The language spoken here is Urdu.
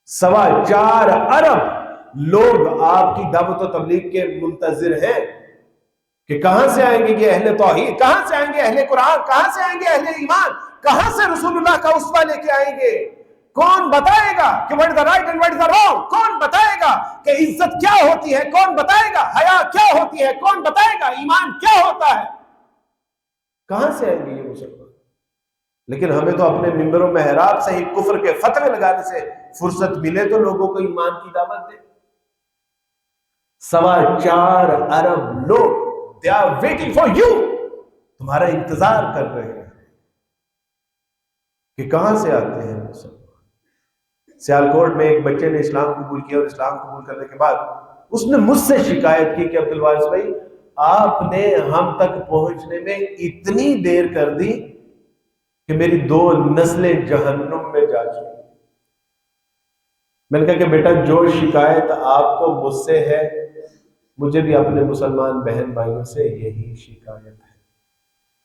4.25 ارب لوگ آپ کی دعوت و تبلیغ کے منتظر ہیں کہ کہاں سے آئیں گے یہ اہل توحید، کہاں سے آئیں گے اہل قرآن، کہاں سے آئیں گے اہل ایمان، کہاں سے رسول اللہ کا اسوہ لے کے آئیں گے؟ کون بتائے گا کہ what is the right and what is the wrong؟ کون بتائے گا کہ عزت کیا ہوتی ہے؟ کون بتائے گا حیا کیا ہوتی ہے؟ کون بتائے گا ایمان کیا ہوتا ہے؟ کہاں سے آئیں گے یہ مسلمان؟ لیکن ہمیں تو اپنے ممبر و محراب سے ہی کفر کے فتوے لگانے سے فرصت ملے تو لوگوں کو ایمان کی دعوت دے۔ 4.25 ارب لوگ they are waiting for you، تمہارا انتظار کر رہے ہیں کہ کہاں سے آتے ہیں مسلمان۔ سیالکوٹ میں ایک بچے نے اسلام قبول کیا، اور اسلام قبول کرنے کے بعد اس نے مجھ سے شکایت کی کہ عبد الوارث بھائی آپ نے ہم تک پہنچنے میں اتنی دیر کر دی کہ میری 2 نسلیں جہنم میں جا چکی۔ میں نے کہا کہ بیٹا جو شکایت آپ کو مجھ سے ہے، مجھے بھی اپنے مسلمان بہن بھائیوں سے یہی شکایت ہے۔